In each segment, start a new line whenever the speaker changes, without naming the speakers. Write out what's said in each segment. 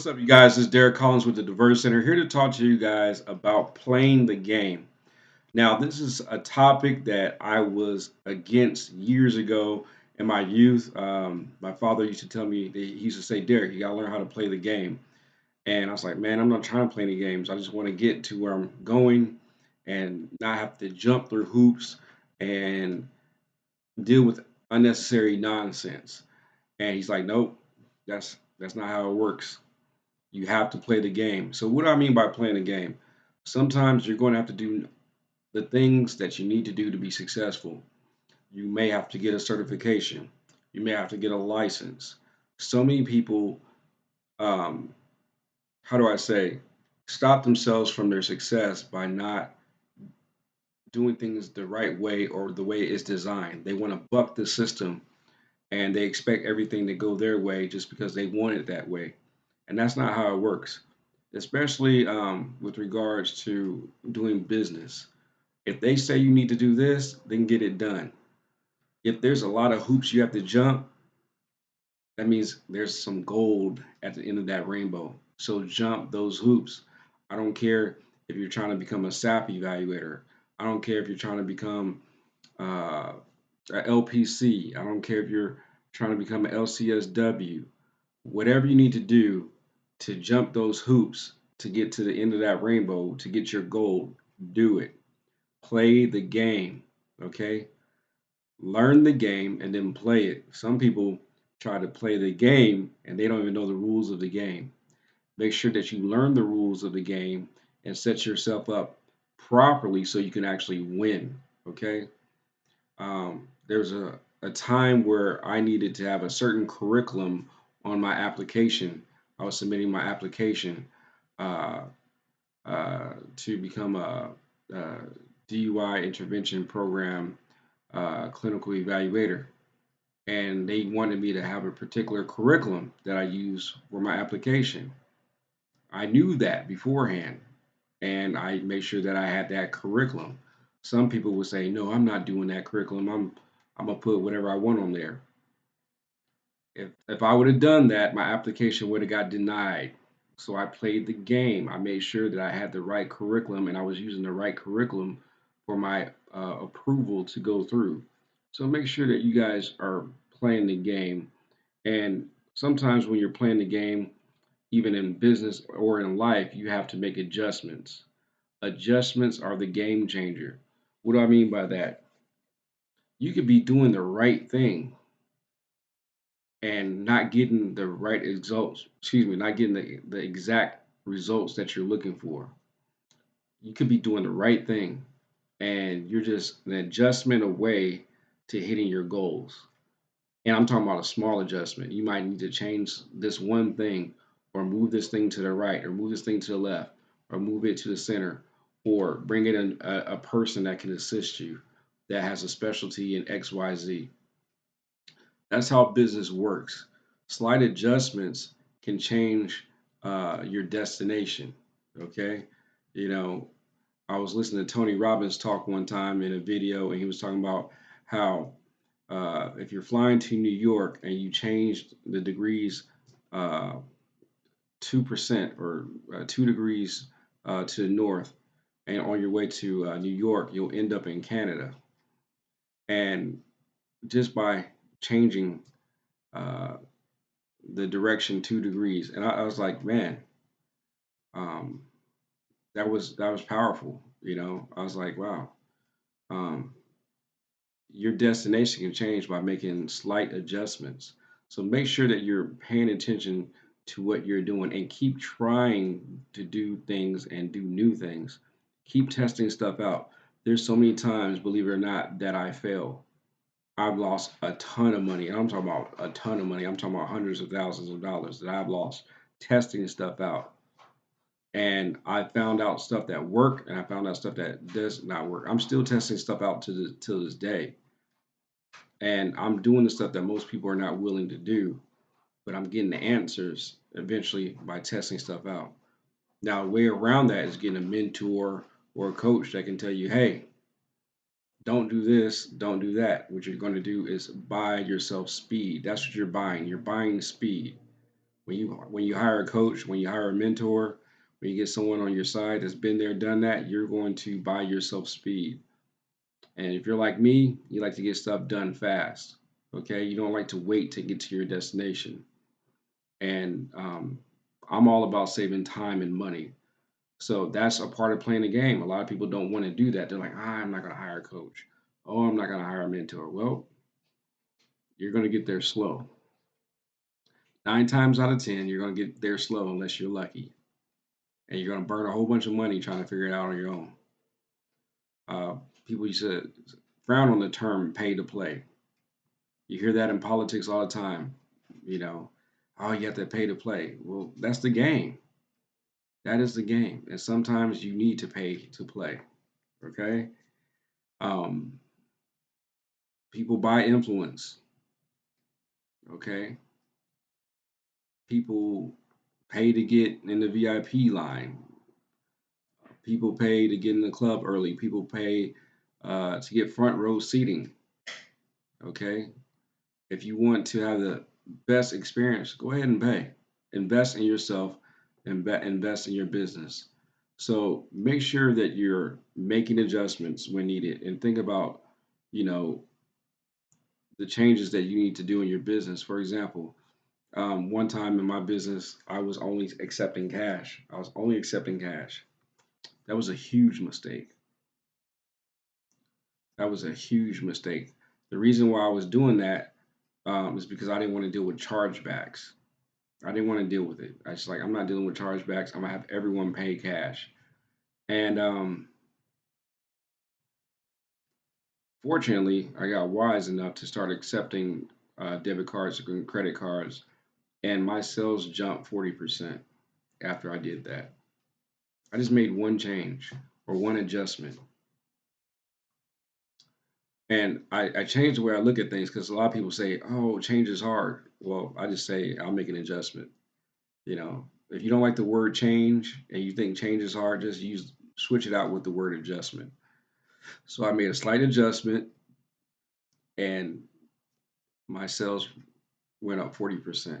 What's up, you guys? This is Derek Collins with the Diverse Center, here to talk to you guys about playing the game. Now, this is a topic that I was against years ago in my youth. My father used to tell me, he used to say, Derek, you got to learn how to play the game. And I was like, man, I'm not trying to play any games. I just want to get to where I'm going and not have to jump through hoops and deal with unnecessary nonsense. And he's like, nope, that's not how it works. You have to play the game. So what do I mean by playing the game? Sometimes you're going to have to do the things that you need to do to be successful. You may have to get a certification. You may have to get a license. So many people, um, how do I say, stop themselves from their success by not doing things the right way or the way it's designed. They want to buck the system and they expect everything to go their way just because they want it that way. And that's not how it works, especially with regards to doing business. If they say you need to do this, then get it done. If there's a lot of hoops you have to jump, that means there's some gold at the end of that rainbow. So jump those hoops. I don't care if you're trying to become a SAP evaluator. I don't care if you're trying to become uh, a LPC. I don't care if you're trying to become an LCSW. Whatever you need to do to jump those hoops to get to the end of that rainbow to get your goal, do it. Play the game. Okay? Learn the game and then play it. Some people try to play the game and they don't even know the rules of the game. Make sure that you learn the rules of the game and set yourself up properly so you can actually win. Okay? There's a time where I needed to have a certain curriculum on my application. I was submitting my application uh, to become a DUI intervention program clinical evaluator. And they wanted me to have a particular curriculum that I use for my application. I knew that beforehand, and I made sure that I had that curriculum. Some people would say, "No, I'm not doing that curriculum. I'm gonna put whatever I want on there." If I would have done that, my application would have got denied. So I played the game. I made sure that I had the right curriculum and I was using the right curriculum for my approval to go through. So make sure that you guys are playing the game. And sometimes when you're playing the game, even in business or in life, you have to make adjustments. Adjustments are the game changer. What do I mean by that? You could be doing the right thing and not getting the right results, excuse me, not getting the exact results that you're looking for. You could be doing the right thing and you're just an adjustment away to hitting your goals. And I'm talking about a small adjustment. You might need to change this one thing or move this thing to the right or move this thing to the left or move it to the center or bring in a person that can assist you that has a specialty in XYZ. That's how business works. Slight adjustments can change your destination. Okay. You know, I was listening to Tony Robbins talk one time in a video, and he was talking about how if you're flying to New York and you change the degrees 2% or 2 degrees to the north, and on your way to New York, you'll end up in Canada. And just by changing uh, the direction 2 degrees. And I was like, man, um, that was powerful. You know, I was like, wow, um, your destination can change by making slight adjustments. So make sure that you're paying attention to what you're doing and keep trying to do things and do new things. Keep testing stuff out. There's so many times, believe it or not, that I fail. I've lost a ton of money. And I'm talking about a ton of money. I'm talking about hundreds of thousands of dollars that I've lost testing stuff out. And I found out stuff that work and I found out stuff that does not work. I'm still testing stuff out to this day. And I'm doing the stuff that most people are not willing to do, but I'm getting the answers eventually by testing stuff out. Now, a way around that is getting a mentor or a coach that can tell you, hey, don't do this, don't do that. What you're going to do is buy yourself speed. That's what you're buying. You're buying speed. When you hire a coach, when you hire a mentor, when you get someone on your side that's been there, done that, you're going to buy yourself speed. And if you're like me, you like to get stuff done fast. Okay, you don't like to wait to get to your destination. And I'm all about saving time and money. So that's a part of playing the game. A lot of people don't want to do that. They're like, I'm not going to hire a coach. Oh, I'm not going to hire a mentor. Well, you're going to get there slow. 9 times out of 10, you're going to get there slow unless you're lucky. And you're going to burn a whole bunch of money trying to figure it out on your own. Uh, People used to frown on the term pay to play. You hear that in politics all the time. You know, oh, you have to pay to play. Well, that's the game. That is the game. And sometimes you need to pay to play. Okay. Um, People buy influence. Okay. People pay to get in the VIP line. People pay to get in the club early. People pay to get front row seating. Okay. If you want to have the best experience, go ahead and pay. Invest in yourself and invest in your business. So make sure that you're making adjustments when needed and think about, you know, the changes that you need to do in your business. For example, one time in my business, I was only accepting cash. I was only accepting cash. That was a huge mistake. That was a huge mistake. The reason why I was doing that is because I didn't want to deal with chargebacks. I didn't want to deal with it. I was like, I'm not dealing with chargebacks. I'm gonna have everyone pay cash. And fortunately, I got wise enough to start accepting debit cards and credit cards, and my sales jumped 40% after I did that. I just made one change or one adjustment. And I changed the way I look at things because a lot of people say, oh, change is hard. Well, I just say, I'll make an adjustment. If you don't like the word change and you think change is hard, just switch it out with the word adjustment. So I made a slight adjustment and my sales went up 40%.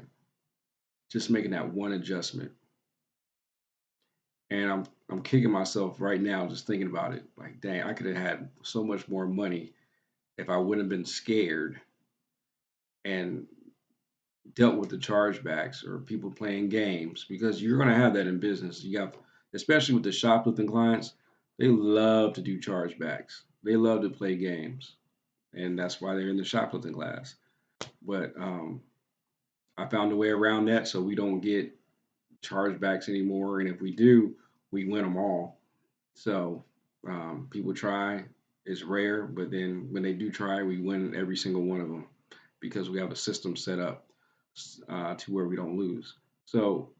Just making that one adjustment. And I'm kicking myself right now just thinking about it. Like, dang, I could have had so much more money if I wouldn't have been scared and dealt with the chargebacks or people playing games because you're going to have that in business. You have, especially with the shoplifting clients, they love to do chargebacks. They love to play games, and that's why they're in the shoplifting class. But I found a way around that so we don't get chargebacks anymore, and if we do, we win them all. So people try. It's rare, but then when they do try, we win every single one of them because we have a system set up to where we don't lose. So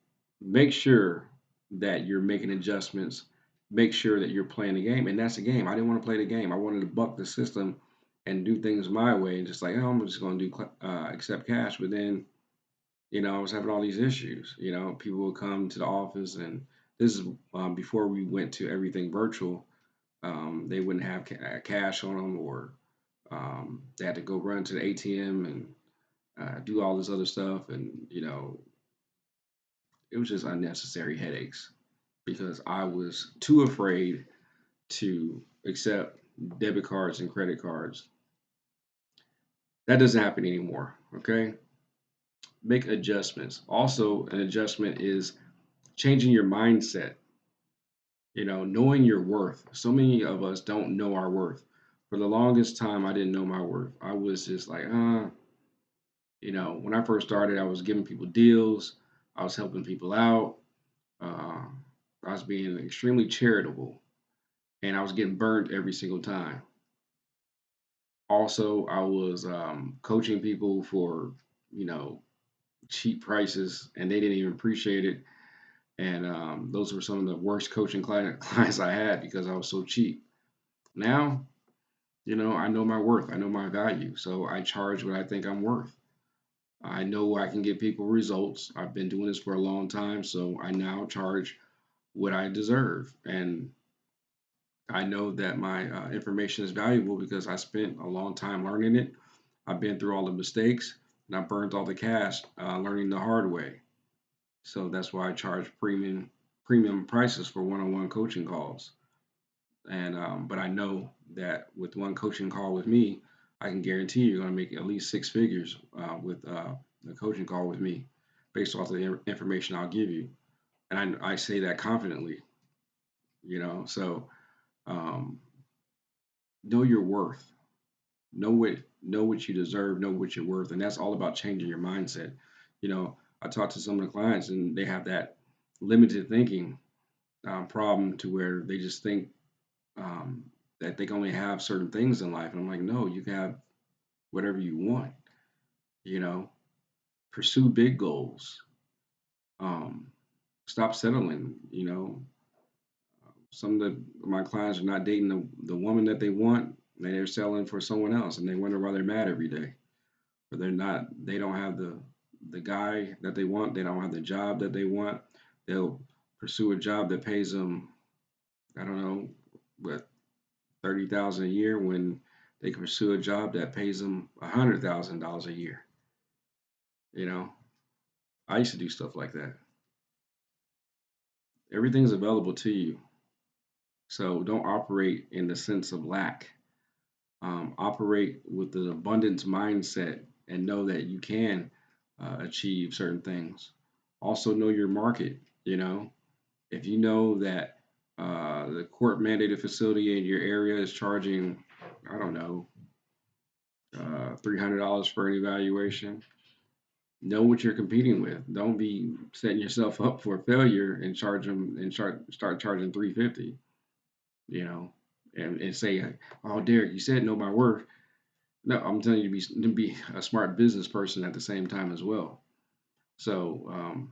make sure that you're making adjustments. Make sure that you're playing the game, and that's the game. I didn't want to play the game. I wanted to buck the system and do things my way, and just like, oh, I'm just going to do accept cash. But then, I was having all these issues. People would come to the office, and this is before we went to everything virtual. They wouldn't have cash on them, or they had to go run to the ATM and do all this other stuff, and it was just unnecessary headaches because I was too afraid to accept debit cards and credit cards. That doesn't happen anymore. Okay. Make adjustments. Also, an adjustment is changing your mindset, knowing your worth. So many of us don't know our worth. For the longest time, I didn't know my worth. I was just like, when I first started, I was giving people deals, I was helping people out, uh, I was being extremely charitable, and I was getting burned every single time. Also, I was coaching people for, you know, cheap prices, and they didn't even appreciate it. And those were some of the worst coaching clients I had because I was so cheap. Now, I know my worth, I know my value, so I charge what I think I'm worth. I know I can give people results. I've been doing this for a long time, so I now charge what I deserve. And I know that my information is valuable because I spent a long time learning it. I've been through all the mistakes and I burned all the cash learning the hard way. So that's why I charge premium prices for one-on-one coaching calls. And but I know that with one coaching call with me, I can guarantee you're going to make at least six figures with a coaching call with me, based off the information I'll give you. And I say that confidently, you know. So um, know your worth, know what you deserve, know what you're worth, and that's all about changing your mindset. You know, I talk to some of the clients, and they have that limited thinking problem to where they just think um, that they can only have certain things in life. And I'm like, no, you can have whatever you want. You know, pursue big goals. Um, Stop settling. You know, some of my clients are not dating the woman that they want. And they're settling for someone else, and they wonder why they're mad every day. But they're not. They don't have the guy that they want. They don't have the job that they want. They'll pursue a job that pays them, I don't know, what, 30,000 a year when they can pursue a job that pays them $100,000 a year. You know, I used to do stuff like that. Everything's available to you, so don't operate in the sense of lack. Operate with an abundance mindset and know that you can achieve certain things. Also, know your market. You know, if you know that the court mandated facility in your area is charging, I don't know, $300 for an evaluation, know what you're competing with. Don't be setting yourself up for failure and charge them and start charging 350. You know, and say, "Oh, Derek, you said know my worth." No, I'm telling you to be a smart business person at the same time as well. So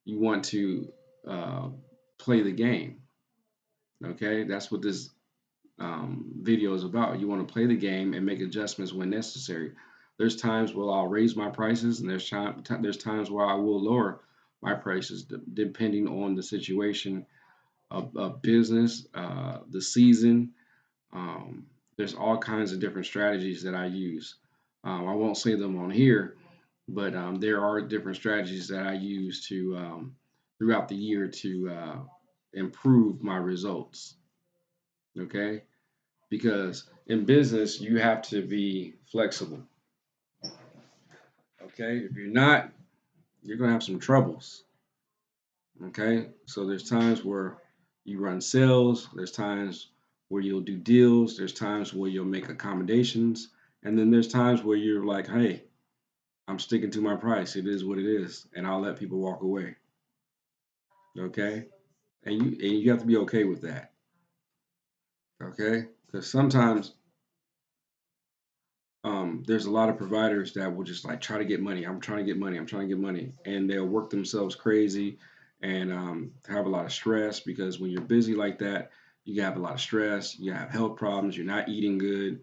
you want to uh, play the game. Okay, that's what this video is about. You want to play the game and make adjustments when necessary. There's times where I'll raise my prices, and there's times where I will lower my prices depending on the situation of business, the season. Um, there's all kinds of different strategies that I use. I won't say them on here, but there are different strategies that I use to throughout the year to improve my results. Okay, because in business you have to be flexible. Okay, if you're not, you're gonna have some troubles. Okay, so there's times where you run sales, there's times where you'll do deals, there's times where you'll make accommodations, and then there's times where you're like, hey, I'm sticking to my price. It is what it is, and I'll let people walk away. Okay, and you have to be okay with that. Okay, because sometimes there's a lot of providers that will just like try to get money. I'm trying to get money. I'm trying to get money, and they'll work themselves crazy and have a lot of stress because when you're busy like that, you have a lot of stress. You have health problems. You're not eating good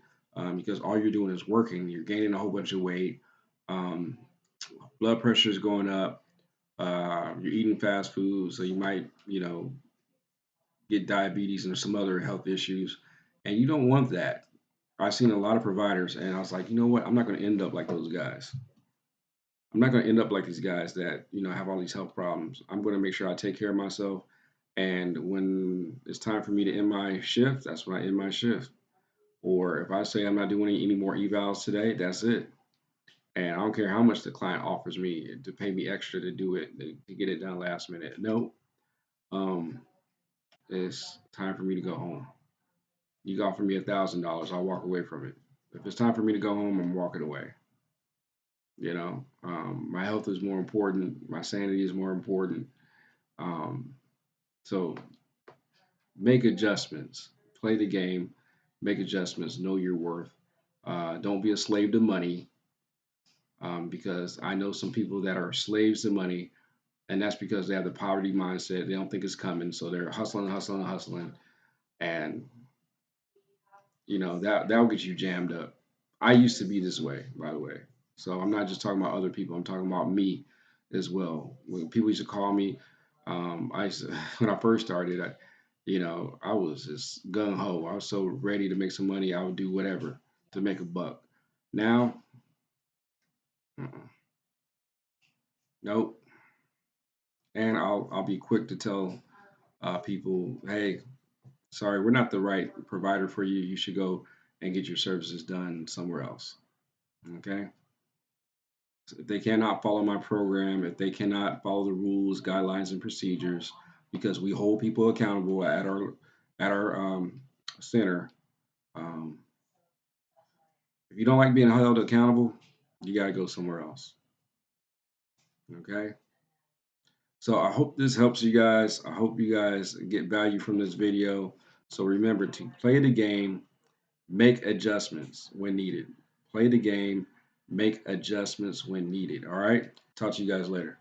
because all you're doing is working. You're gaining a whole bunch of weight. Um, Blood pressure is going up. You're eating fast food, so you might, get diabetes and some other health issues, and you don't want that. I've seen a lot of providers, and I was like, you know what? I'm not going to end up like those guys. I'm not going to end up like these guys that have all these health problems. I'm going to make sure I take care of myself, and when it's time for me to end my shift, that's when I end my shift. Or if I say I'm not doing any more evals today, that's it. And I don't care how much the client offers me to pay me extra to do it to get it done last minute. No, um, it's time for me to go home. You can offer me $1,000, I'll walk away from it. If it's time for me to go home, I'm walking away. My health is more important. My sanity is more important. Um, so make adjustments. Play the game. Make adjustments. Know your worth. Don't be a slave to money because I know some people that are slaves to money, and that's because they have the poverty mindset. They don't think it's coming, so they're hustling, hustling, hustling, and that'll get you jammed up. I used to be this way, by the way. So I'm not just talking about other people. I'm talking about me as well. When people used to call me, I used to, when I first started, I was just gung ho. I was so ready to make some money. I would do whatever to make a buck. Now, uh-uh, nope. And I'll be quick to tell people, hey, sorry, we're not the right provider for you. You should go and get your services done somewhere else. Okay. So if they cannot follow my program, if they cannot follow the rules, guidelines, and procedures, because we hold people accountable at our center. Um, if you don't like being held accountable, you got to go somewhere else. Okay. So I hope this helps you guys. I hope you guys get value from this video. So remember to play the game, make adjustments when needed. Play the game, make adjustments when needed. All right. Talk to you guys later.